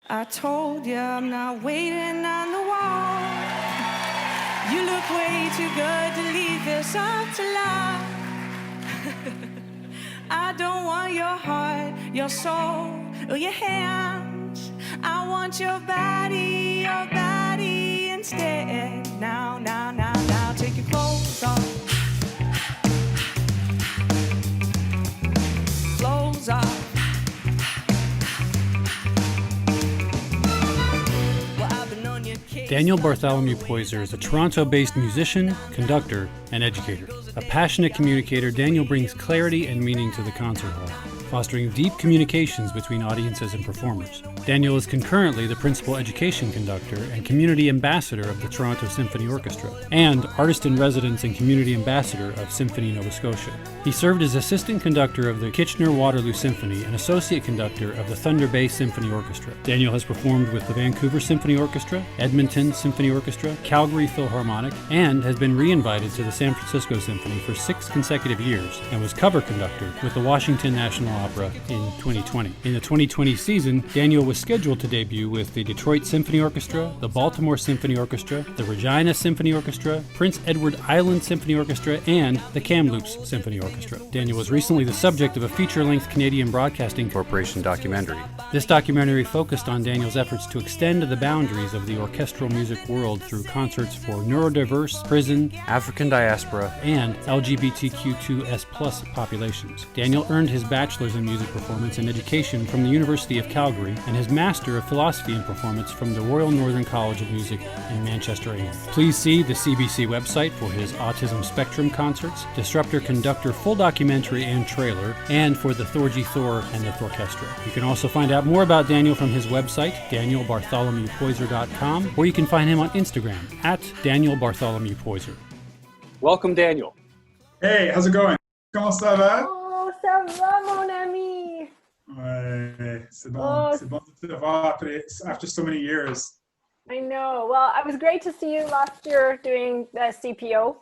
I told you I'm not waiting on the wall. You look way too good to leave this up to love. I don't want your heart, your soul, or your hands. I want your body instead. Now, take your clothes off. Clothes off. Daniel Bartholomew-Poyser is a Toronto-based musician, conductor, and educator. A passionate communicator, Daniel brings clarity and meaning to the concert hall, fostering deep communications between audiences and performers. Daniel is concurrently the principal education conductor and community ambassador of the Toronto Symphony Orchestra, and artist-in-residence and community ambassador of Symphony Nova Scotia. He served as assistant conductor of the Kitchener-Waterloo Symphony and associate conductor of the Thunder Bay Symphony Orchestra. Daniel has performed with the Vancouver Symphony Orchestra, Edmonton Symphony Orchestra, Calgary Philharmonic, and has been re-invited to the San Francisco Symphony for 6 consecutive years and was cover conductor with the Washington National Opera in 2020. In the 2020 season, Daniel was scheduled to debut with the Detroit Symphony Orchestra, the Baltimore Symphony Orchestra, the Regina Symphony Orchestra, Prince Edward Island Symphony Orchestra, and the Kamloops Symphony Orchestra. Daniel was recently the subject of a feature-length Canadian Broadcasting Corporation documentary. This documentary focused on Daniel's efforts to extend the boundaries of the orchestral music world through concerts for neurodiverse, prison, African diaspora, and LGBTQ2S+ populations. Daniel earned his bachelor's in music performance and education from the University of Calgary and his Master of Philosophy in Performance from the Royal Northern College of Music in Manchester, England. Please see the CBC website for his Autism Spectrum concerts, Disruptor Conductor full documentary and trailer, and for the Thorgy Thor and the Thorchestra. You can also find out more about Daniel from his website, danielbartholomewpoyser.com, or you can find him on Instagram at @DanielBartholomewPoyser. Welcome, Daniel. Hey, how's it going? Comment ça va? Oh, ça va, mon ami. Ouais, c'est bon de te voir after so many years. I know. Well, it was great to see you last year doing the CPO,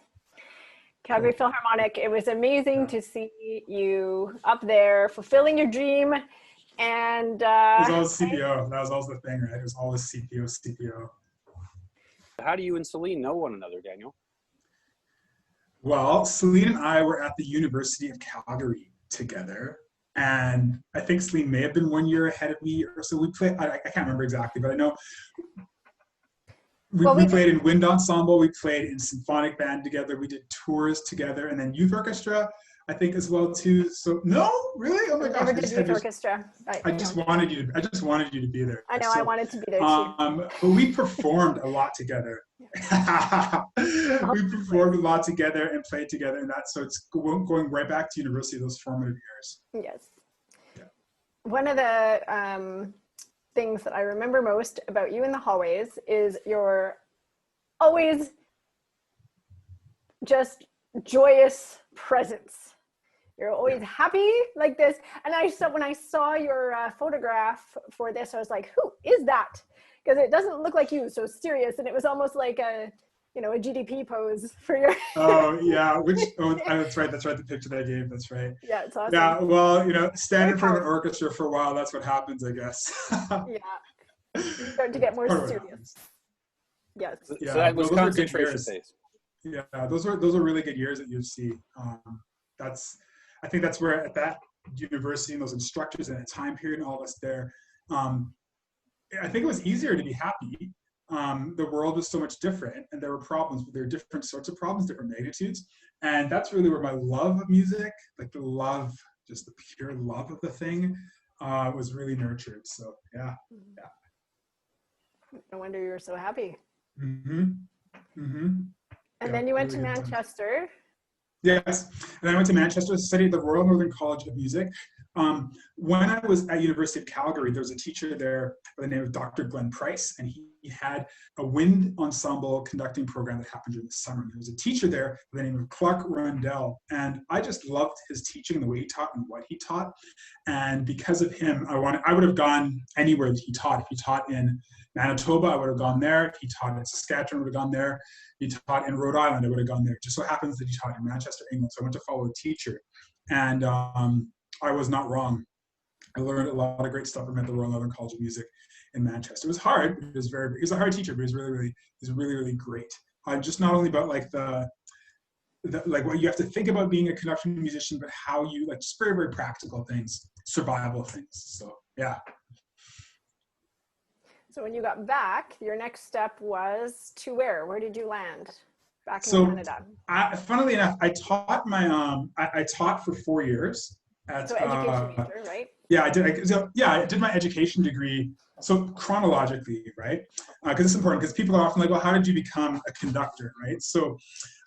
Calgary Philharmonic. It was amazing to see you up there fulfilling your dream. And it was all CPO. That was always the thing, right? It was always CPO. How do you and Celine know one another, Daniel? Well, Celine and I were at the University of Calgary together. And I think Celine may have been 1 year ahead of me, or so we played. I can't remember exactly, but I know we played in wind ensemble. We played in symphonic band together. We did tours together, and then youth orchestra, I think, as well too. So no, really? Oh my gosh! Never did youth orchestra. I just wanted you to be there. I know. So, I wanted to be there too. But we performed a lot together. We performed a lot together and played together, and that. So it's going right back to university, those formative years. Yes. Yeah. One of the things that I remember most about you in the hallways is your always just joyous presence. You're always happy like this. And when I saw your photograph for this, I was like, who is that? Because it doesn't look like you, so serious. And it was almost like a GDP pose for your. Oh yeah, that's right. The picture that I gave. That's right. Yeah, it's awesome. Yeah, well, standing in front of an orchestra for a while, that's what happens, I guess. Yeah, you start to get more serious. Yes. Yeah, so that was concentration phase. Yeah, those are really good years at UC. I think that's where at that university and those instructors and that time period and all of us there, I think it was easier to be happy. The world was so much different, and there were problems, but there were different sorts of problems, different magnitudes. And that's really where my love of music, like just the pure love of the thing, was really nurtured. So yeah. No wonder you were so happy. And then you went to Manchester. Yes, and I went to Manchester to study at the Royal Northern College of Music. When I was at University of Calgary, there was a teacher there by the name of Dr. Glenn Price, and he had a wind ensemble conducting program that happened during the summer. And there was a teacher there by the name of Clark Rundell, and I just loved his teaching, the way he taught and what he taught. And because of him, I would have gone anywhere that he taught. If he taught in Manitoba, I would have gone there. If he taught in Saskatchewan, I would have gone there. If he taught in Rhode Island, I would have gone there. It just so happens that he taught in Manchester, England. So I went to follow a teacher. And I was not wrong. I learned a lot of great stuff from at the Royal Northern College of Music in Manchester. It was hard. He was a hard teacher, but he was really great. Just not only about like like what you have to think about being a conductor and musician, but how you like just very practical things, survival things. So yeah. So when you got back, your next step was to where? Where did you land? Back in Canada. Funnily enough, I taught I taught for 4 years at education major, right? Yeah, I did my education degree. So chronologically, right? Because it's important, because people are often like, well, how did you become a conductor, right? So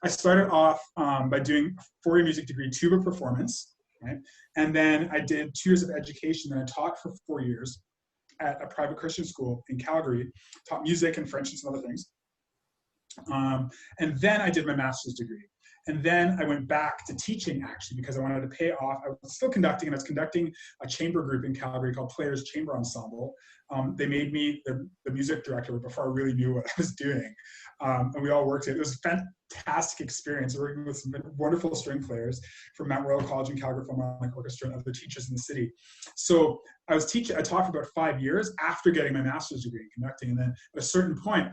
I started off by doing a 4-year music degree, tuba performance, right? And then I did 2 years of education, and I taught for 4 years at a private Christian school in Calgary, taught music and French and some other things. And then I did my master's degree. And then I went back to teaching, actually, because I wanted to pay off. I was still conducting, and I was conducting a chamber group in Calgary called Players Chamber Ensemble. They made me the music director before I really knew what I was doing. And we all worked it. It was a fantastic experience working with some wonderful string players from Mount Royal College and Calgary Philharmonic Orchestra and other teachers in the city. So I taught for about 5 years after getting my master's degree in conducting. And then at a certain point,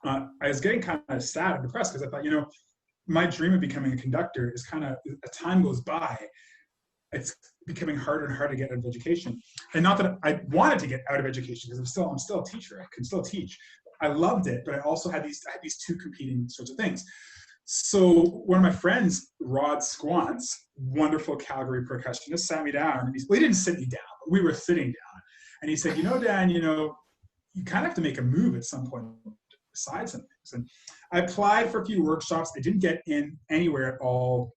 I was getting kind of sad and depressed, because I thought, my dream of becoming a conductor is kind of, as time goes by, it's becoming harder and harder to get out of education. And not that I wanted to get out of education, because I'm still a teacher. I can still teach. I loved it, but I also had these 2 competing sorts of things. So one of my friends, Rod Squance, wonderful Calgary percussionist, sat me down, and he didn't sit me down, but we were sitting down. And he said, Dan, you kind of have to make a move at some point besides some things. And I applied for a few workshops. I didn't get in anywhere at all.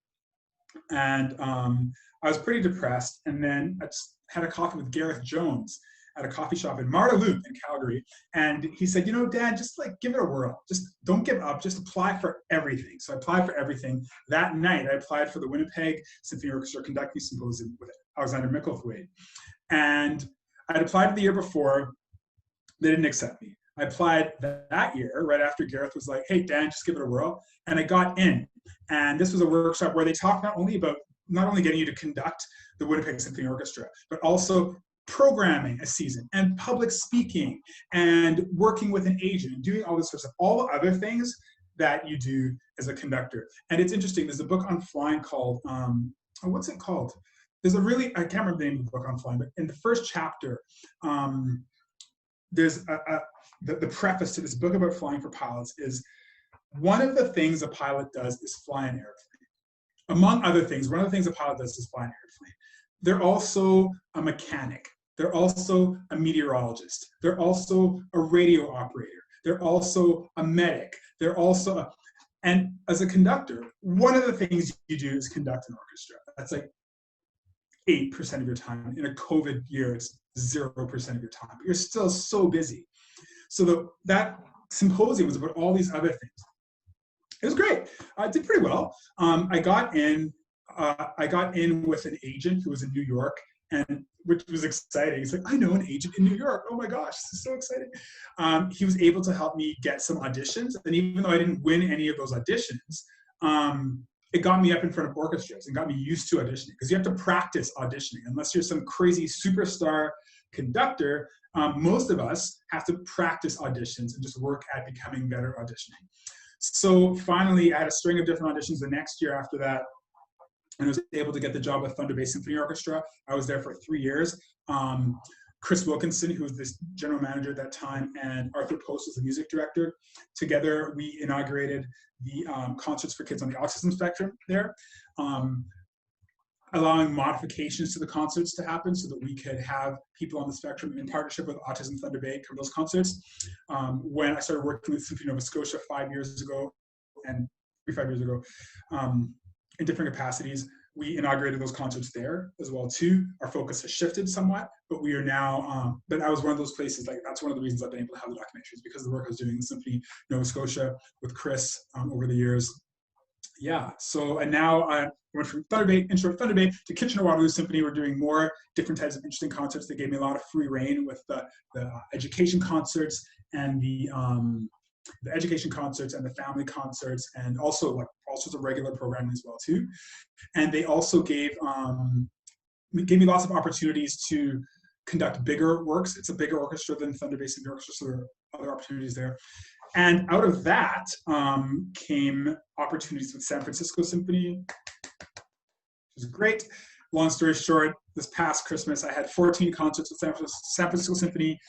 And I was pretty depressed. And then I had a coffee with Gareth Jones at a coffee shop in Waterloo in Calgary. And he said, Dan, just like give it a whirl. Just don't give up. Just apply for everything. So I applied for everything. That night, I applied for the Winnipeg Symphony Orchestra Conducting Symposium with Alexander Micklethwaite. And I'd applied the year before. They didn't accept me. I applied that year, right after Gareth was like, hey, Dan, just give it a whirl. And I got in. And this was a workshop where they talked not only getting you to conduct the Winnipeg Symphony Orchestra, but also programming a season and public speaking and working with an agent and doing all this sort of stuff, all the other things that you do as a conductor. And it's interesting, there's a book on flying called, what's it called? There's I can't remember the name of the book on flying, but in the first chapter, there's the preface to this book about flying for pilots is, one of the things a pilot does is fly an airplane. Among other things, one of the things a pilot does is fly an airplane. They're also a mechanic. They're also a meteorologist. They're also a radio operator. They're also a medic. They're also and as a conductor, one of the things you do is conduct an orchestra. That's like 8% of your time. In a COVID year, it's 0% of your time. But you're still so busy. So that symposium was about all these other things. It was great. I did pretty well. I got in with an agent who was in New York, and which was exciting. He's like, I know an agent in New York. Oh my gosh, this is so exciting. He was able to help me get some auditions. And even though I didn't win any of those auditions, it got me up in front of orchestras and got me used to auditioning, because you have to practice auditioning. Unless you're some crazy superstar conductor, most of us have to practice auditions and just work at becoming better auditioning. So finally, I had a string of different auditions the next year after that, and I was able to get the job with Thunder Bay Symphony Orchestra. I was there for 3 years. Chris Wilkinson, who was the general manager at that time, and Arthur Post was the music director. Together, we inaugurated the concerts for kids on the autism spectrum there, allowing modifications to the concerts to happen so that we could have people on the spectrum in partnership with Autism Thunder Bay come to those concerts. When I started working with Symphony Nova Scotia 5 years ago, and 5 years ago, in different capacities, we inaugurated those concerts there as well too. Our focus has shifted somewhat, but we are now, but I was one of those places, like that's one of the reasons I've been able to have the documentaries, because of the work I was doing in Symphony Nova Scotia with Chris over the years. Yeah, so, and now I went from Thunder Bay to Kitchener-Waterloo Symphony. We're doing more different types of interesting concerts. They gave me a lot of free reign with the education concerts and the education concerts and the family concerts, and also like all sorts of regular programming as well too. And they also gave gave me lots of opportunities to conduct bigger works. It's a bigger orchestra than Thunder Bay Symphony Orchestra, so there are other opportunities there. And out of that came opportunities with San Francisco Symphony, which is great. Long story short, this past Christmas, I had 14 concerts with San Francisco Symphony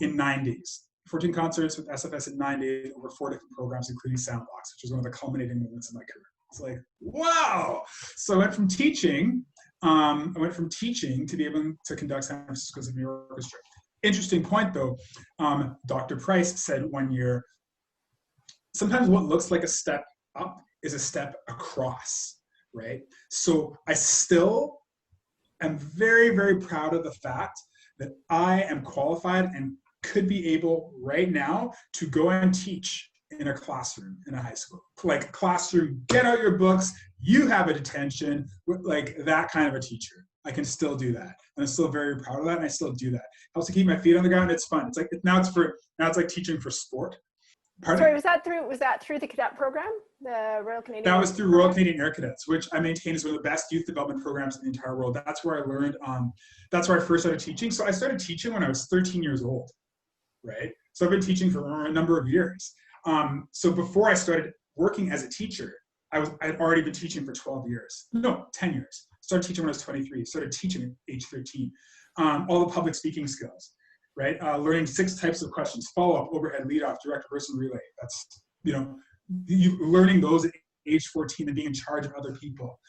in 9 days. 14 concerts with SFS in 9 days over 4 different programs, including Soundbox, which is one of the culminating moments in my career. It's like, wow. So I went from teaching to be able to conduct San Francisco Symphony Orchestra. Interesting point though, Dr. Price said one year, sometimes what looks like a step up is a step across, right? So I still am very, very proud of the fact that I am qualified and could be able right now to go and teach in a classroom in a high school. Like classroom, get out your books, you have a detention, like that kind of a teacher. I can still do that. And I'm still very proud of that, and I still do that. Helps to keep my feet on the ground. It's fun. It's like now it's like teaching for sport. Pardon? Sorry, was that through the cadet program, the Royal Canadian? That was through Royal Canadian Air Cadets, which I maintain is one of the best youth development programs in the entire world. That's where I learned. That's where I first started teaching. So I started teaching when I was 13 years old, right? So I've been teaching for a number of years. So before I started working as a teacher, I'd already been teaching for 12 years. No, 10 years. Started teaching when I was 23. Started teaching at age 13. All the public speaking skills. Right, learning 6 types of questions: follow-up, overhead, lead-off, direct, reverse, and relay. That's, you learning those at age 14 and being in charge of other people.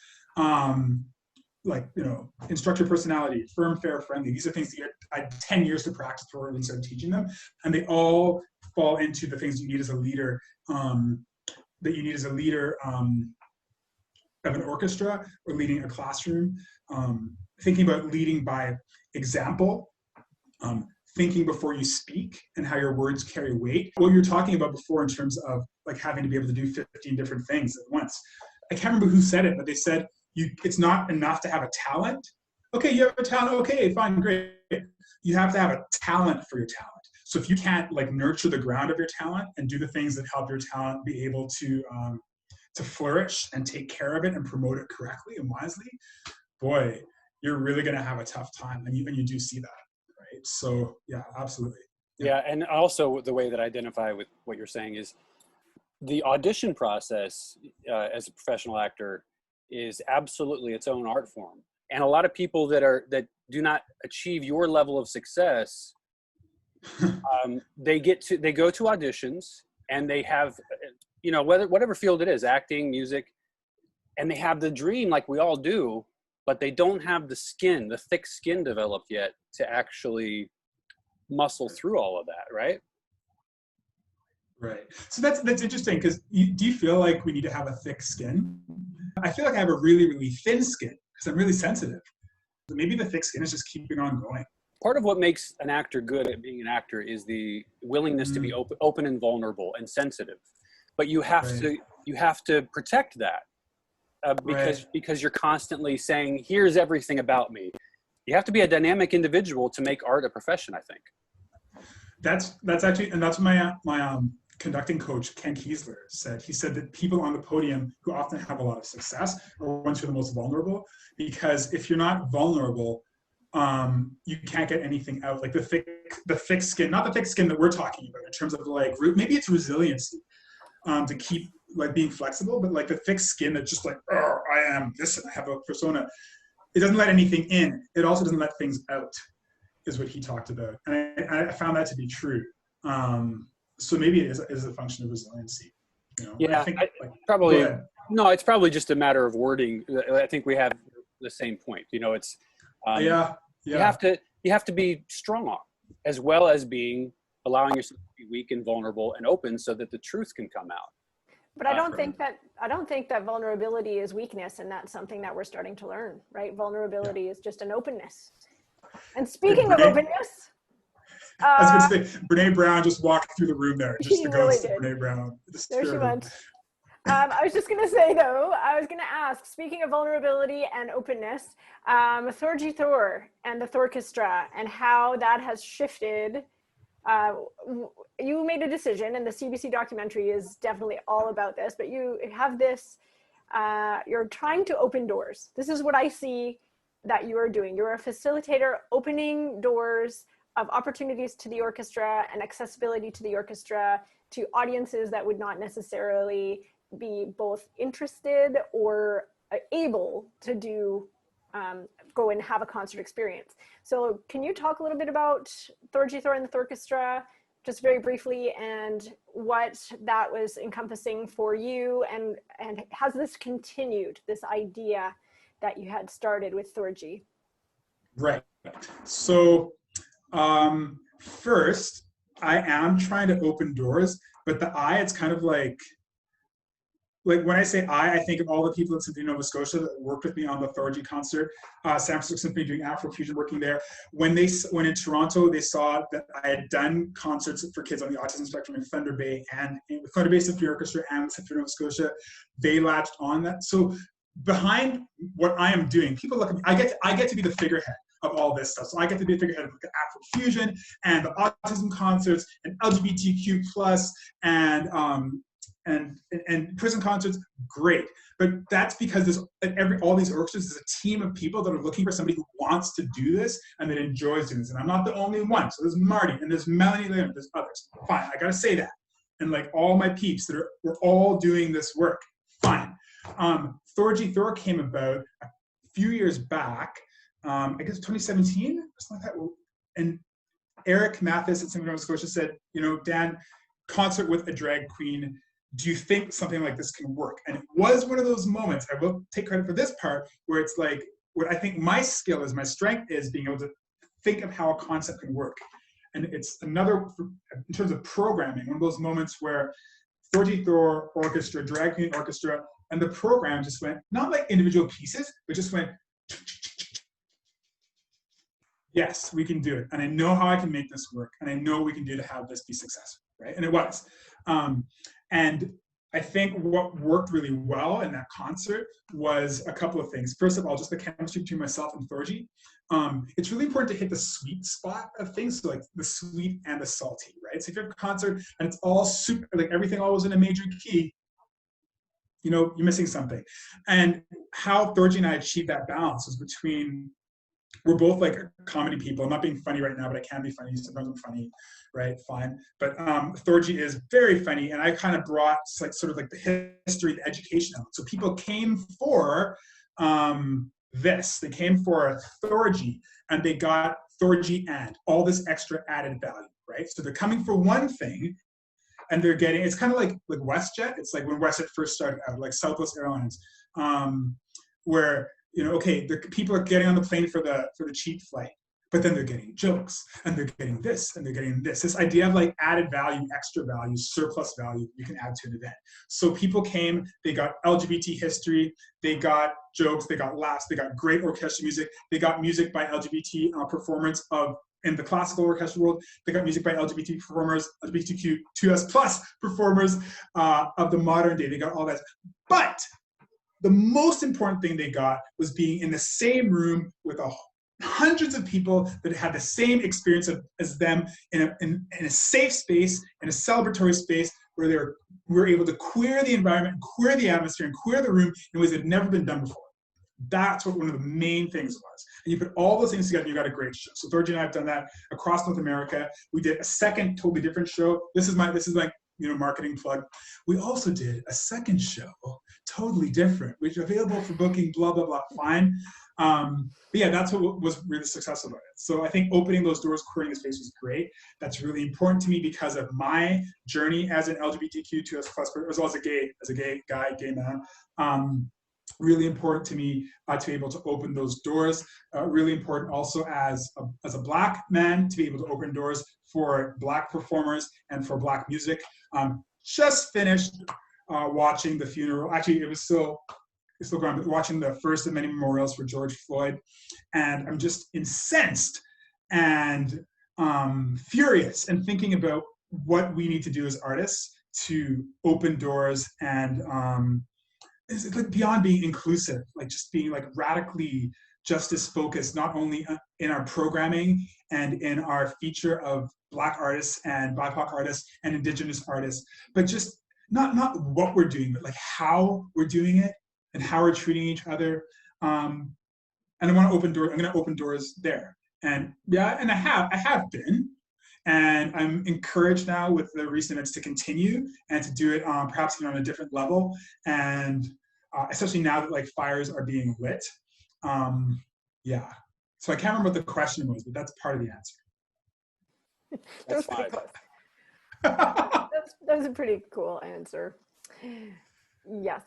Instructor personality, firm, fair, friendly. These are things that I had 10 years to practice before I really started teaching them, and they all fall into the things you need as a leader. Of an orchestra or leading a classroom. Thinking about leading by example. Thinking before you speak and how your words carry weight. What you were talking about before in terms of like having to be able to do 15 different things at once. I can't remember who said it, but they said it's not enough to have a talent. Okay, you have a talent. Okay, fine, great. You have to have a talent for your talent. So if you can't like nurture the ground of your talent and do the things that help your talent be able to flourish and take care of it and promote it correctly and wisely, boy, you're really going to have a tough time. And you do see that. Right? So yeah, absolutely. Yeah, and also the way that I identify with what you're saying is the audition process as a professional actor is absolutely its own art form. And a lot of people that do not achieve your level of success, they go to auditions and they have, whatever field it is, acting, music, and they have the dream like we all do, but they don't have the thick skin developed yet to actually muscle through all of that, right? Right. So that's interesting, because do you feel like we need to have a thick skin? I feel like I have a really, really thin skin because I'm really sensitive. But maybe the thick skin is just keeping on going. Part of what makes an actor good at being an actor is the willingness to be open and vulnerable and sensitive. But you have to protect that. Because you're constantly saying, here's everything about me. You have to be a dynamic individual to make art a profession, I think. That's actually, and that's my conducting coach, Ken Kiesler, said. He said that people on the podium who often have a lot of success are ones who are the most vulnerable, because if you're not vulnerable, you can't get anything out. Like the thick skin, not the thick skin that we're talking about in terms of like, maybe it's resiliency to keep like being flexible, but like the thick skin that just like, oh, I am this, and I have a persona. It doesn't let anything in. It also doesn't let things out, is what he talked about. And I found that to be true. So maybe it is a function of resiliency. Yeah, it's probably just a matter of wording. I think we have the same point. It's you have to be strong as well as allowing yourself to be weak and vulnerable and open so that the truth can come out. But I don't think that vulnerability is weakness, and that's something that we're starting to learn, right? Vulnerability is just an openness. And speaking of openness, I was going to say, Brene Brown just walked through the room there. Just to really go to Brene Brown. There she went. I was just going to say, though, I was going to ask, speaking of vulnerability and openness, Thorgy Thor and the Thorchestra and how that has shifted. You made a decision, and the CBC documentary is definitely all about this, but you have this, you're trying to open doors. This is what I see that you are doing. You're a facilitator opening doors of opportunities to the orchestra and accessibility to the orchestra to audiences that would not necessarily be both interested or able to do go and have a concert experience. So can you talk a little bit about Thorgy Thor and the Thorchestra, just very briefly, and what that was encompassing for you, and has this continued, this idea that you had started with Thorgy? Right. So first, I am trying to open doors, but the I, it's kind of like when I say I think of all the people at Symphony Nova Scotia that worked with me on the Thorgy concert, San Francisco Symphony doing Afrofusion, working there. When in Toronto, they saw that I had done concerts for kids on the autism spectrum in Thunder Bay and with Thunder Bay Symphony Orchestra and with Symphony Nova Scotia, they latched on that. So behind what I am doing, people look at me, I get to be the figurehead of all this stuff. So I get to be the figurehead of the Afrofusion and the autism concerts and LGBTQ plus and prison concerts, great. But that's because all these orchestras is a team of people that are looking for somebody who wants to do this and that enjoys doing this. And I'm not the only one. So there's Marty and there's Melanie and there's others. Fine, I gotta say that. And like all my peeps we're all doing this work. Fine. Thorgy Thor came about a few years back, I guess 2017 or something like that. And Eric Mathis at Symphony Nova Scotia said, Dan, concert with a drag queen, do you think something like this can work? And it was one of those moments, I will take credit for this part, where it's like, what I think my skill is, my strength is being able to think of how a concept can work. And it's another, in terms of programming, one of those moments where Thorgy Thor Orchestra, Drag Queen Orchestra, and the program just went, not like individual pieces, but just went, yes, we can do it. And I know how I can make this work. And I know what we can do to have this be successful, right? And it was. And I think what worked really well in that concert was a couple of things. First of all, just the chemistry between myself and Thorgy. It's really important to hit the sweet spot of things, so like the sweet and the salty, right? So if you have a concert and it's all super, like everything always in a major key, you're missing something. And how Thorgy and I achieved that balance was between, we're both like comedy people. I'm not being funny right now, but I can be funny. Sometimes I'm funny, right? Fine. But Thorgy is very funny, and I kind of brought sort of like the history, the education element. So people came for this. They came for Thorgy, and they got Thorgy and all this extra added value, right? So they're coming for one thing, and they're getting. It's kind of like WestJet. It's like when WestJet first started out, like Southwest Airlines, where okay, the people are getting on the plane for the cheap flight, but then they're getting jokes, and they're getting this, and they're getting this. This idea of like added value, extra value, surplus value you can add to an event. So people came, they got LGBT history, they got jokes, they got laughs, they got great orchestral music, they got music by LGBT performers in the classical orchestral world, they got music by LGBT performers, LGBTQ2S plus performers of the modern day. They got all that. But the most important thing they got was being in the same room with hundreds of people that had the same experience as them in a safe space, in a celebratory space where we were able to queer the environment, and queer the atmosphere, and queer the room in ways that had never been done before. That's what one of the main things was. And you put all those things together, and you got a great show. So Thorgy and I have done that across North America. We did a second totally different show. This is like marketing plug. We also did a second show, totally different, which is available for booking, blah, blah, blah, fine. But yeah, that's what was really successful about it. So I think opening those doors, queering the space was great. That's really important to me because of my journey as an LGBTQ2S plus, as well as a gay man. Really important to me to be able to open those doors. Really important also as a Black man to be able to open doors for Black performers and for Black music. Just finished watching the funeral. Actually, it's still going, but watching the first of many memorials for George Floyd. And I'm just incensed and furious and thinking about what we need to do as artists to open doors and it's like beyond being inclusive, like just being like radically justice focused, not only in our programming and in our feature of Black artists and BIPOC artists and Indigenous artists, but just not what we're doing, but like how we're doing it and how we're treating each other. and I want to open doors. I'm going to open doors there. And yeah, and I have been. And I'm encouraged now with the recent events to continue and to do it perhaps even on a different level. And especially now that like fires are being lit. Yeah. So I can't remember what the question was, but that's part of the answer. That was pretty close. That was a pretty cool answer. Yes.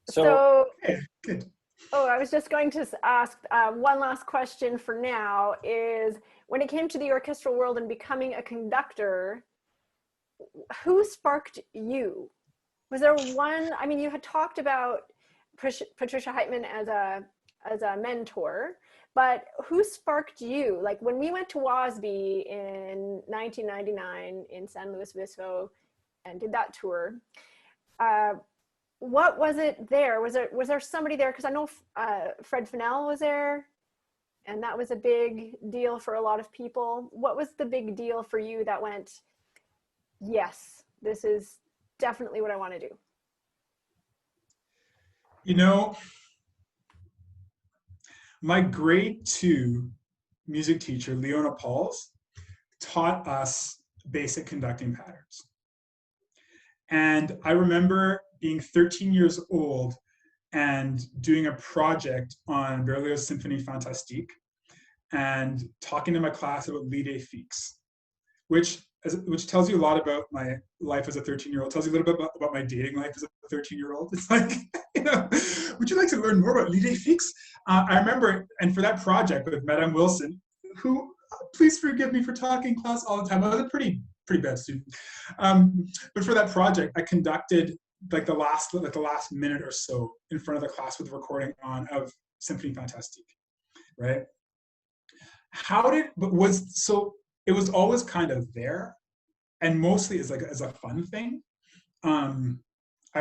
So okay, good. Oh, I was just going to ask one last question for now is, when it came to the orchestral world and becoming a conductor, who sparked you? Was there one, I mean, you had talked about Patricia Heitman as a mentor, but who sparked you? Like when we went to WASB in 1999 in San Luis Obispo and did that tour, what was it there? Was there somebody there? Because I know Fred Fennell was there, and that was a big deal for a lot of people. What was the big deal for you that went, yes, this is definitely what I want to do? You know, my grade 2 music teacher, Leona Pauls, taught us basic conducting patterns. And I remember being 13 years old and doing a project on Berlioz' Symphonie Fantastique and talking to my class about l'idée fixe, which tells you a lot about my life as a 13-year-old, tells you a little bit about my dating life as a 13-year-old. It's like, you know, would you like to learn more about l'idée fixe? I remember, and for that project with Madame Wilson, who, please forgive me for talking class all the time. I was a pretty bad student. But for that project, I conducted like the last minute or so in front of the class with the recording on of Symphonie Fantastique, right? It was always kind of there, and mostly as a fun thing. I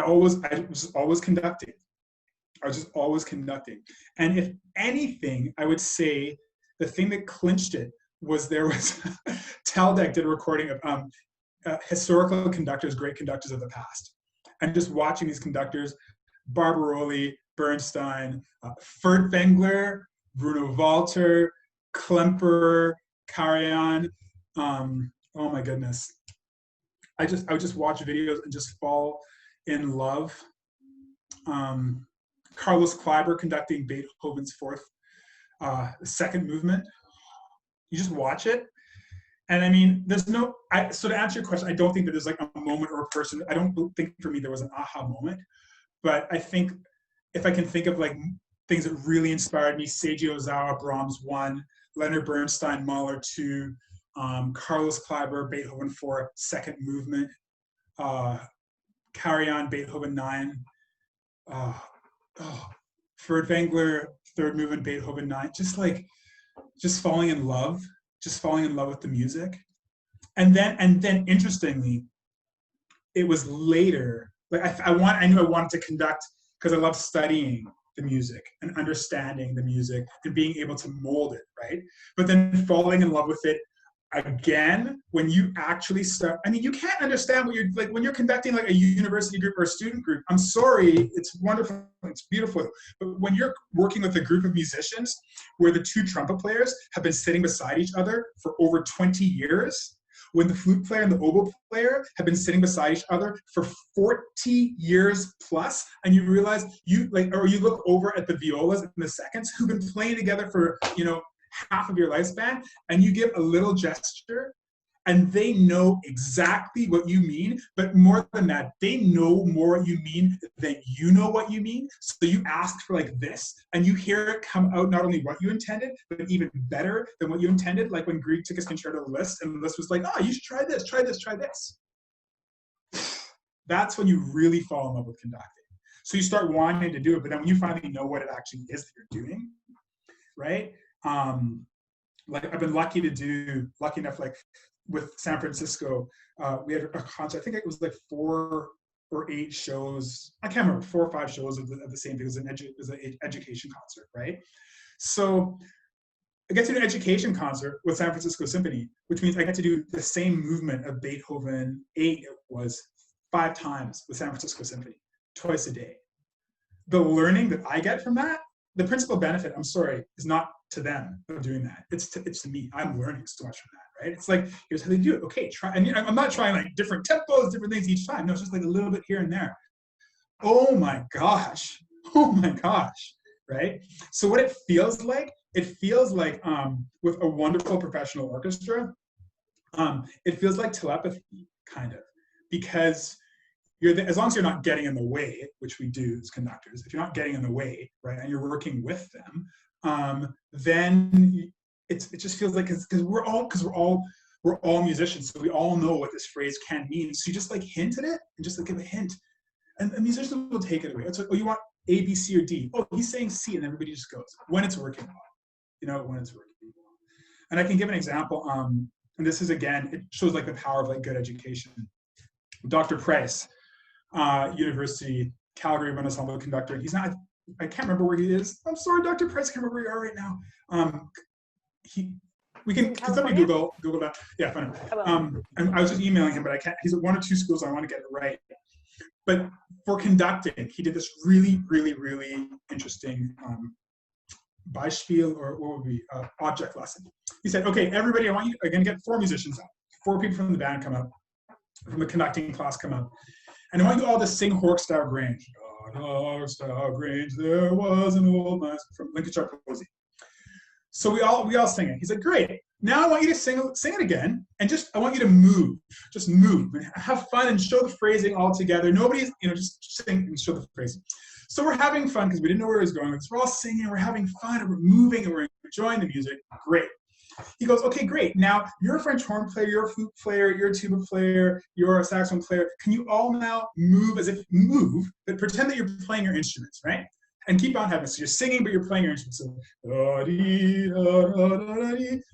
was always conducting. I was just always conducting. And if anything, I would say the thing that clinched it was there was Taldeck did a recording of historical conductors, great conductors of the past. And just watching these conductors, Barbaroli, Bernstein, Furtwängler, Bruno Walter, Klemperer, Karajan. Oh my goodness. I would just watch videos and just fall in love. Carlos Kleiber conducting Beethoven's fourth, second movement. You just watch it. And I mean, so to answer your question, I don't think that there's like a moment or a person. I don't think for me there was an aha moment. But I think if I can think of like things that really inspired me, Seiji Ozawa, Brahms 1, Leonard Bernstein, Mahler 2, Carlos Kleiber, Beethoven 4, second movement, Karajan, Beethoven 9, Furtwängler, third movement, Beethoven 9, just falling in love with the music. And then interestingly, it was later, like I knew I wanted to conduct because I love studying the music and understanding the music and being able to mold it, right? But then falling in love with it again, when you actually start, I mean, you can't understand what you're like when you're conducting like a university group or a student group. I'm sorry, it's wonderful, it's beautiful. But when you're working with a group of musicians where the two trumpet players have been sitting beside each other for over 20 years, when the flute player and the oboe player have been sitting beside each other for 40 years plus, and you realize you look over at the violas and the seconds who've been playing together for, half of your lifespan, and you give a little gesture and they know exactly what you mean, but more than that, they know more what you mean than you know what you mean. So you ask for like this, and you hear it come out not only what you intended, but even better than what you intended. Like when Grieg took his concerto to Liszt, and Liszt was like, oh, you should try this, try this, try this. That's when you really fall in love with conducting. So you start wanting to do it, but then when you finally know what it actually is that you're doing, right? Like I've been lucky enough, like with San Francisco, we had a concert. I think it was like 4 or 8 shows. I can't remember, 4 or 5 shows of the same thing. It was an education concert, right? So I get to do an education concert with San Francisco Symphony, which means I get to do the same movement of Beethoven 8. It was 5 times with San Francisco Symphony, twice a day. The learning that I get from that the principal benefit, I'm sorry, is not to them of doing that. It's to me. I'm learning so much from that, right? It's like, here's how they do it. Okay, try. And I'm not trying like different tempos, different things each time. No, it's just like a little bit here and there. Oh my gosh. Oh my gosh. Right? So what it feels like with a wonderful professional orchestra, it feels like telepathy, kind of, because as long as you're not getting in the way, which we do as conductors, if you're not getting in the way, right, and you're working with them, then it just feels like, because we're all musicians, so we all know what this phrase can mean. So you just like hint at it and just like give a hint, and a musician will take it away. It's like, oh, you want A, B, C, or D? Oh, he's saying C, and everybody just goes when it's working well, when it's working well. And I can give an example. And this is, again, it shows like the power of like good education. Dr. Price, University, Calgary Ensemble conductor. He's not, I can't remember where he is. I'm sorry, Dr. Price, I can't remember where you are right now. We can somebody Google that. Yeah, fine. And I was just emailing him, but I can't. He's at one or two schools. I want to get it right. But for conducting, he did this really, really, really interesting Beispiel, or what would be object lesson. He said, okay, everybody, I want you, I'm going to get 4 musicians up. 4 people from the band come up, from the conducting class come up. And I want you all to sing Horkstyle Grange. God, Horkstyle Grange, there was an old man, from Lincolnshire Posey. So we all sing it. He's like, great. Now I want you to sing it again, and I want you to move. Just move and have fun and show the phrasing all together. Nobody's, just sing and show the phrasing. So we're having fun because we didn't know where it was going. So we're all singing, we're having fun, and we're moving, and we're enjoying the music. Great. He goes, okay, great. Now you're a French horn player, you're a flute player, you're a tuba player, you're a saxophone player. Can you all now move but pretend that you're playing your instruments, right? And keep on having it. So you're singing, but you're playing your instruments. So,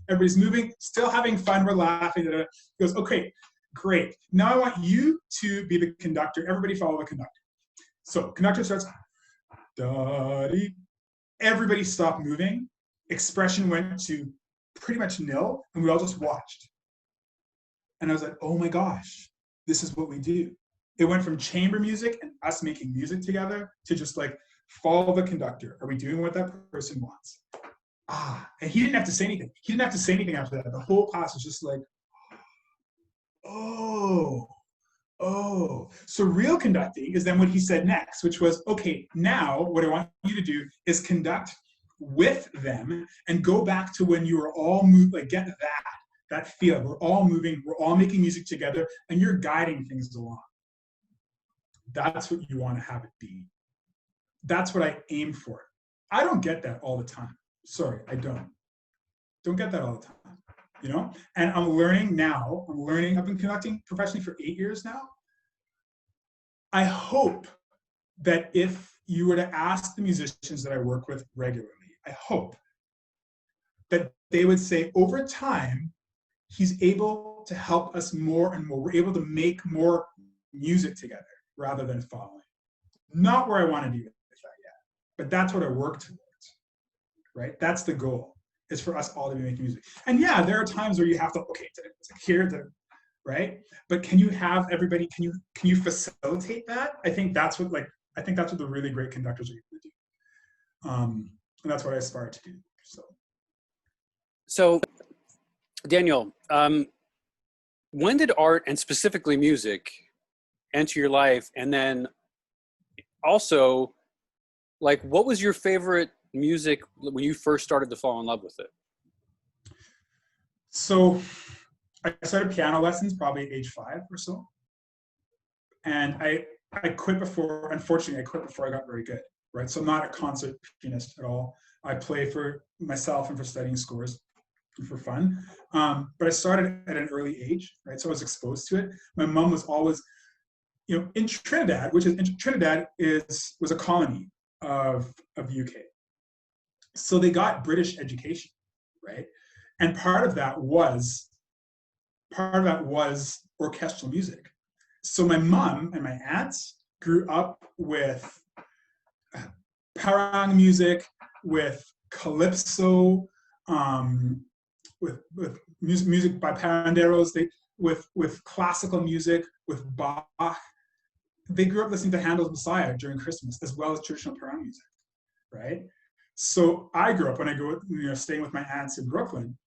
everybody's moving, still having fun, we're laughing. He goes, okay, great. Now I want you to be the conductor. Everybody follow the conductor. So conductor starts, everybody stopped moving. Expression went to pretty much nil, and we all just watched. And I was like, oh my gosh, this is what we do. It went from chamber music and us making music together to just like, follow the conductor. Are we doing what that person wants? And he didn't have to say anything. He didn't have to say anything after that. The whole class was just like, oh. So real conducting is then what he said next, which was, okay, now what I want you to do is conduct with them and go back to when you were all moved, like get that feel. We're all moving, we're all making music together, and you're guiding things along. That's what you want to have it be. That's what I aim for. I don't get that all the time. Sorry, I don't get that all the time, And I'm learning now. I've been conducting professionally for 8 years now. I hope that if you were to ask the musicians that I work with regularly, I hope that they would say, over time, he's able to help us more and more. We're able to make more music together rather than following. Not where I want to be with that yet, but that's what I work towards, right? That's the goal, is for us all to be making music. And yeah, there are times where you have to, right? But can you have everybody, can you facilitate that? I think that's what the really great conductors are able to do. And that's what I aspire to do. So Daniel, when did art, and specifically music, enter your life? And then also, like, what was your favorite music when you first started to fall in love with it? So I started piano lessons probably at age 5 or so. And I quit before, unfortunately, I got very good, right? So I'm not a concert pianist at all. I play for myself and for studying scores and for fun. But I started at an early age, right? So I was exposed to it. My mom was always, in Trinidad, was a colony of the UK. So they got British education, right? And part of that was orchestral music. So my mom and my aunts grew up with parang music, with calypso, with music by paranderos, with classical music, with Bach. They grew up listening to Handel's Messiah during Christmas, as well as traditional parang music, right? So I grew up, when I go, staying with my aunts in Brooklyn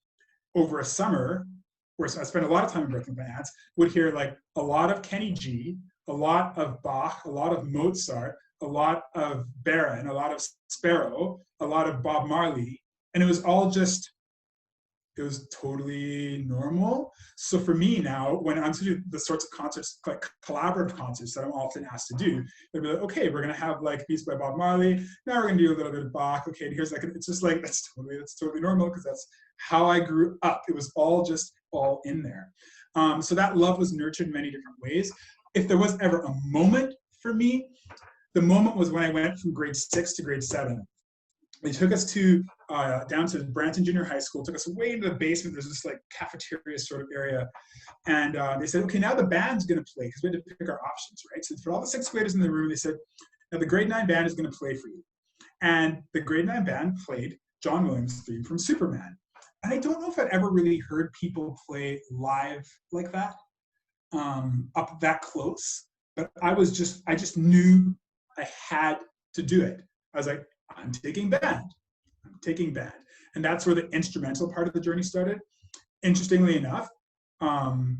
over a summer, where I spent a lot of time in Brooklyn with my aunts, would hear like a lot of Kenny G, a lot of Bach, a lot of Mozart, a lot of Baron, a lot of Sparrow, a lot of Bob Marley. And it was all just, it was totally normal. So for me now, when I'm to do the sorts of concerts, like collaborative concerts that I'm often asked to do, they'll be like, okay, we're gonna have like Beats by Bob Marley. Now we're gonna do a little bit of Bach. Okay, and here's like, it's just like, that's totally normal, because that's how I grew up. It was all in there. So that love was nurtured in many different ways. If there was ever a moment for me, the moment was when I went from grade 6 to grade 7. They took us to down to Branton Junior High School, took us way into the basement. There's this like cafeteria sort of area. And they said, okay, now the band's gonna play, because we had to pick our options, right? So for all the 6th graders in the room, they said, now the grade 9 band is gonna play for you. And the grade 9 band played John Williams' theme from Superman. And I don't know if I'd ever really heard people play live like that, up that close. But I just knew I had to do it. I was like, I'm taking band. And that's where the instrumental part of the journey started. Interestingly enough,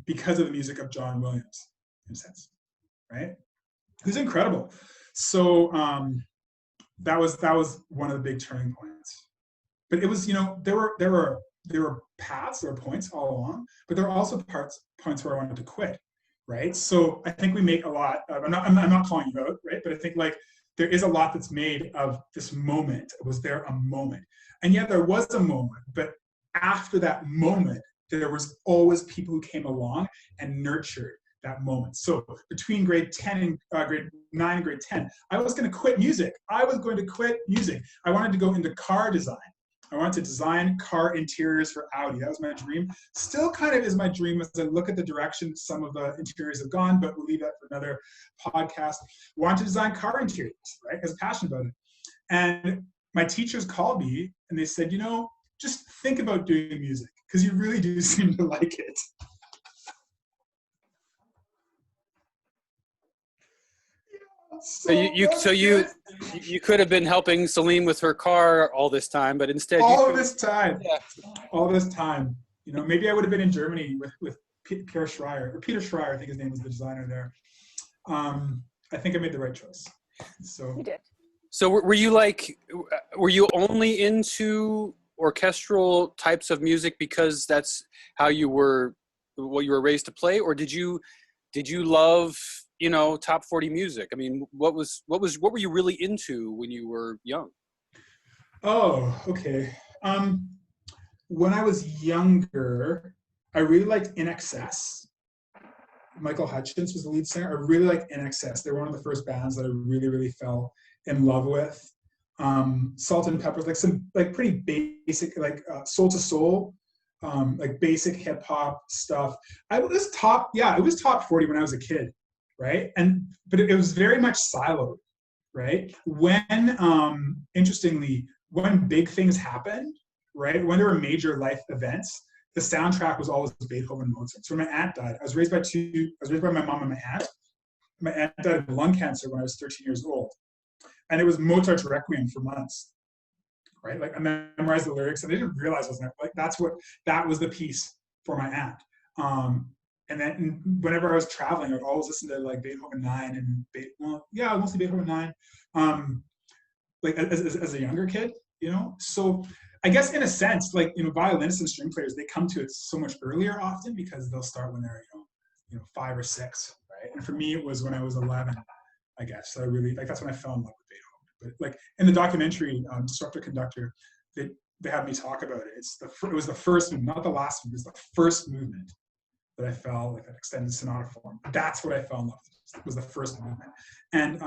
because of the music of John Williams, in a sense, right? Who's incredible. So that was one of the big turning points. But it was, there were paths, there were points all along, but there were also points where I wanted to quit, right? So I think we make a lot of, I'm not calling you out, right? But I think like there is a lot that's made of this moment. Was there a moment? And yet there was a moment, but after that moment, there was always people who came along and nurtured that moment. So between grade 10 and grade 9 and grade 10, I was going to quit music. I wanted to go into car design. I wanted to design car interiors for Audi. That was my dream. Still kind of is my dream as I look at the direction some of the interiors have gone, but we'll leave that for another podcast. Wanted to design car interiors, right? I was passionate about it. And my teachers called me and they said, just think about doing music, because you really do seem to like it. So you could have been helping Celine with her car all this time, but instead all this time, maybe I would have been in Germany with Peter Schreier, I think his name was the designer there. I think I made the right choice. So You did. So were you only into orchestral types of music because that's what you were raised to play, or did you love top 40 music? I mean, what were you really into when you were young? Oh, okay. When I was younger, I really liked In Excess. Michael Hutchence was the lead singer. I really liked In Excess. They were one of the first bands that I really, really fell in love with. Salt and Peppers, like some like pretty basic, like Soul to Soul, like basic hip hop stuff. It was top 40 when I was a kid, right? But it was very much siloed, right? When interestingly, when big things happened, right? When there were major life events, the soundtrack was always Beethoven and Mozart. So when my aunt died, I was raised by my mom and my aunt. My aunt died of lung cancer when I was 13 years old. And it was Mozart's Requiem for months, right? Like I memorized the lyrics and I didn't realize it was like, that was the piece for my aunt. And then whenever I was traveling, I would always listen to like Beethoven 9 and mostly Beethoven 9, like as a younger kid, So I guess in a sense, like, violinists and string players, they come to it so much earlier often because they'll start when they're, 5 or 6, right? And for me, it was when I was 11, I guess. So I really, like, that's when I fell in love with Beethoven. But like in the documentary, Assistant Conductor, they had me talk about it. It was the first movement, not the last movement. It was the first movement that I fell, like an extended sonata form. That's what I fell in love with, was the first movement. And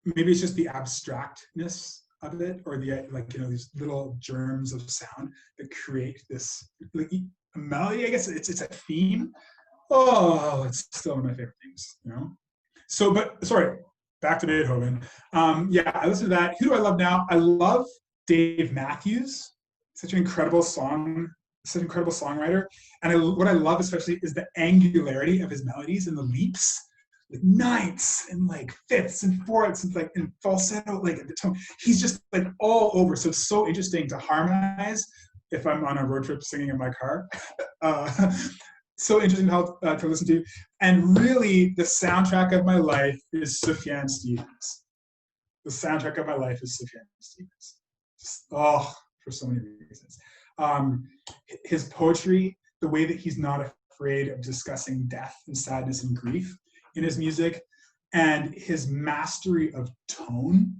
maybe it's just the abstractness of it, or the these little germs of sound that create this like a melody. I guess it's a theme. Oh, it's still one of my favorite things, So, but sorry, back to Beethoven. I listen to that. Who do I love now? I love Dave Matthews. Such an incredible songwriter. And what I love especially is the angularity of his melodies and the leaps. ninths and like fifths and fourths and like in falsetto, like at the tone. He's just like all over. So it's so interesting to harmonize if I'm on a road trip singing in my car. So interesting to listen to. And really, the soundtrack of my life is Sufjan Stevens. The soundtrack of my life is Sufjan Stevens. Just, for so many reasons. His poetry, the way that he's not afraid of discussing death and sadness and grief in his music, and his mastery of tone,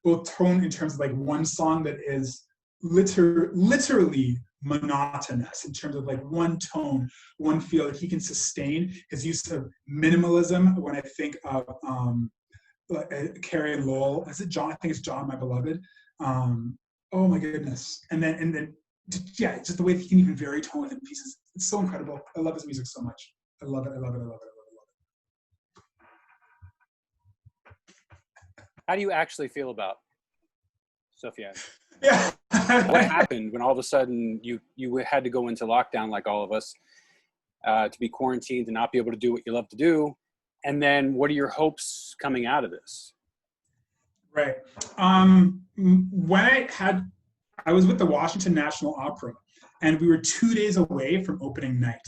both tone in terms of like one song that is literally monotonous in terms of like one tone, one feel that he can sustain. His use of minimalism, when I think of Carrie Lowell, is it John? I think it's John, My Beloved. Oh my goodness. And then yeah, just the way that he can even vary tone within pieces. It's so incredible. I love his music so much. I love it. I love it. I love it. I love it. How do you actually feel about Sufjan? Yeah. What happened when all of a sudden you had to go into lockdown like all of us, to be quarantined and not be able to do what you love to do? And then what are your hopes coming out of this? Right. When I was with the Washington National Opera, and we were 2 days away from opening night,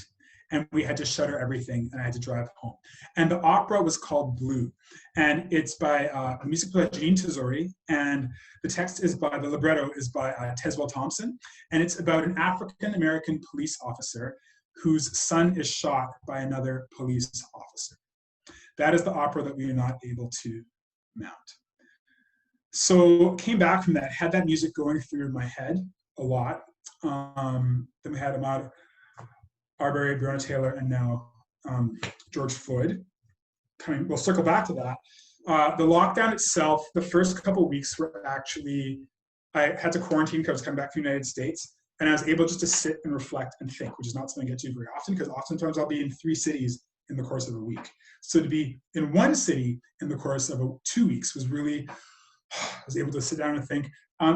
and we had to shutter everything, and I had to drive home. And the opera was called Blue, and it's by a music by Janine Tesori, and the libretto is by Teswell Thompson, and it's about an African-American police officer whose son is shot by another police officer. That is the opera that we are not able to mount. So came back from that, had that music going through my head a lot. Then we had Ahmaud Arbery, Breonna Taylor, and now George Floyd. We'll circle back to that. The lockdown itself, the first couple of weeks were actually, I had to quarantine because I was coming back from the United States, and I was able just to sit and reflect and think, which is not something I get to very often, because oftentimes I'll be in 3 cities in the course of a week. So to be in one city in the course of 2 weeks was really, I was able to sit down and think.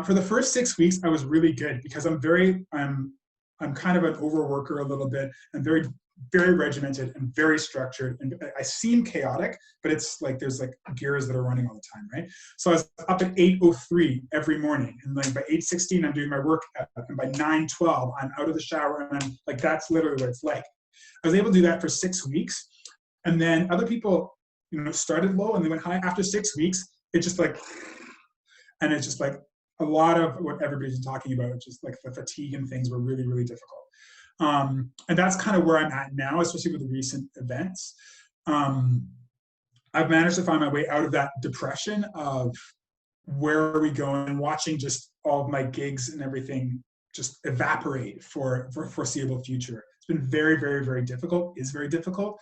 For the first 6 weeks, I was really good because I'm kind of an overworker a little bit, and very, very regimented and very structured. And I seem chaotic, but it's like there's like gears that are running all the time, right? So I was up at 8:03 every morning, and like by 8:16, I'm doing my work, and by 9:12, I'm out of the shower, and I'm like, that's literally what it's like. I was able to do that for 6 weeks, and then other people, started low and they went high. After 6 weeks, it's just like, and it's just like a lot of what everybody's talking about, just like the fatigue and things were really, really difficult. And that's kind of where I'm at now, especially with the recent events. I've managed to find my way out of that depression of where are we going, watching just all of my gigs and everything just evaporate for foreseeable future. It's been very, very, very difficult, is very difficult.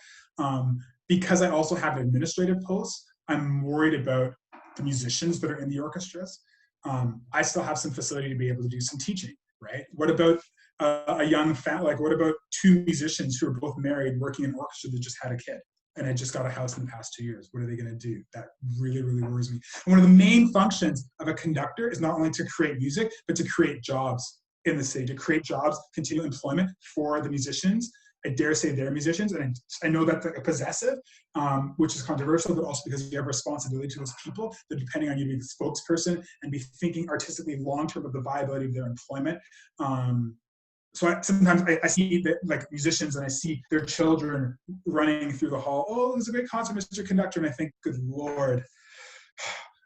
Because I also have an administrative post, I'm worried about the musicians that are in the orchestras. I still have some facility to be able to do some teaching, right? What about a young family? Like, what about 2 musicians who are both married, working in an orchestra that just had a kid and had just got a house in the past 2 years? What are they going to do? That really, really worries me. And one of the main functions of a conductor is not only to create music, but to create jobs in the city, to create jobs, continue employment for the musicians. I dare say they're musicians, and I know that's like a possessive, which is controversial, but also because you have responsibility to those people that depending on you being the spokesperson and be thinking artistically long-term of the viability of their employment. So sometimes I see that, like, musicians, and I see their children running through the hall. Oh, there's a great concert, Mr. Conductor. And I think, good Lord,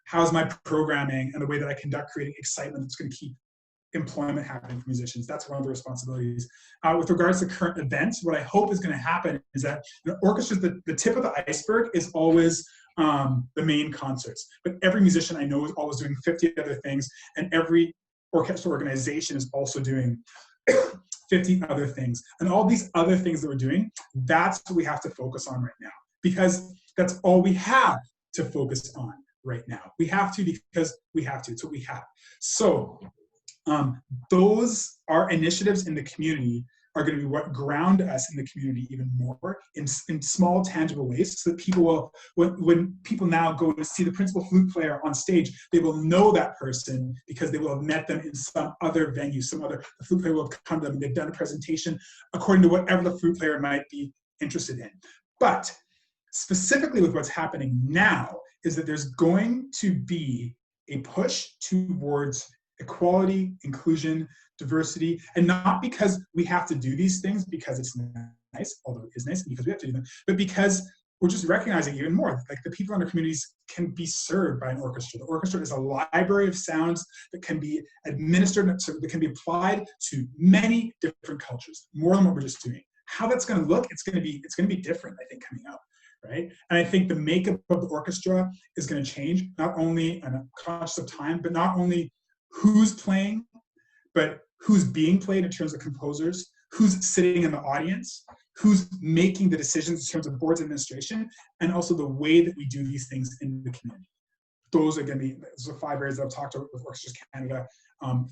how's my programming and the way that I conduct creating excitement that's going to keep employment happening for musicians? That's one of the responsibilities. With regards to current events, what I hope is going to happen is that orchestras, the tip of the iceberg is always the main concerts. But every musician I know is always doing 50 other things, and every orchestral organization is also doing 50 other things. And all these other things that we're doing, that's what we have to focus on right now, because that's all we have to focus on right now. We have to, because we have to. It's what we have. So those are initiatives in the community are going to be what ground us in the community even more in small, tangible ways, so that people will, when people now go to see the principal flute player on stage, they will know that person because they will have met them in some other venue, the flute player will have come to them, and they've done a presentation according to whatever the flute player might be interested in. But specifically with what's happening now is that there's going to be a push towards equality, inclusion, diversity, and not because we have to do these things because it's nice, although it is nice, because we have to do them, but because we're just recognizing even more, like the people in our communities can be served by an orchestra. The orchestra is a library of sounds that can be administered, that can be applied to many different cultures, more than what we're just doing. How that's going to look, it's going to be different, I think, coming up, right? And I think the makeup of the orchestra is going to change, not only on a conscious of time, but not only who's playing, but who's being played in terms of composers, who's sitting in the audience, who's making the decisions in terms of boards administration, and also the way that we do these things in the community. Those are going to be the 5 areas that I've talked about with Orchestras Canada,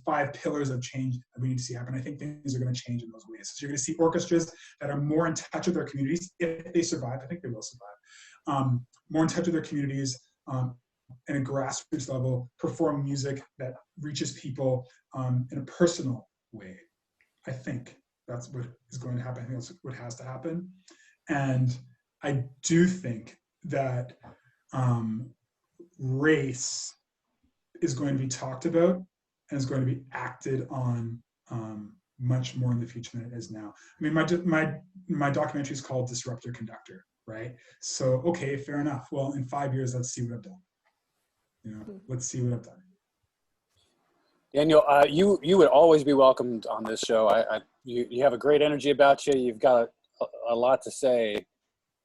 5 pillars of change that we need to see happen. I think things are going to change in those ways. So you're going to see orchestras that are more in touch with their communities, if they survive. I think they will survive. More in touch with their communities, at a grassroots level, perform music that reaches people in a personal way. I think that's what is going to happen. I think that's what has to happen. And I do think that race is going to be talked about and is going to be acted on much more in the future than it is now. I mean, my documentary is called Disruptor Conductor, right? So, okay, fair enough. Well, in 5 years, let's see what I've done. Let's see what I've done. Daniel, you would always be welcomed on this show. You have a great energy about you. You've got a lot to say.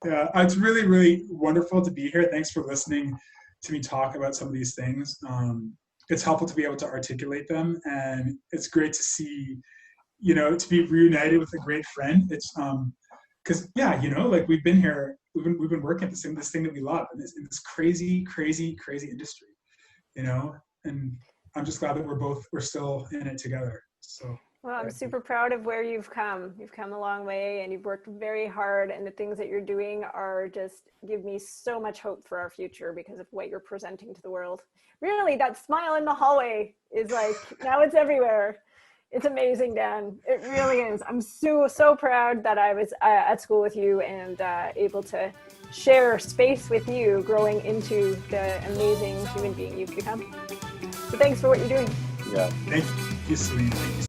Yeah, it's really, really wonderful to be here. Thanks for listening to me talk about some of these things. It's helpful to be able to articulate them, and it's great to see, to be reunited with a great friend. It's because like we've been here, we've been working at this thing that we love, in this crazy industry, and I'm just glad that we're still in it together. So. Well, I'm super proud of where you've come. You've come a long way and you've worked very hard, and the things that you're doing are just give me so much hope for our future because of what you're presenting to the world. Really, that smile in the hallway is like, now it's everywhere. It's amazing, Dan. It really is. I'm so proud that I was at school with you and able to share space with you growing into the amazing human being you've become. So thanks for what you're doing. Yeah. Thank you, Celine. Thank you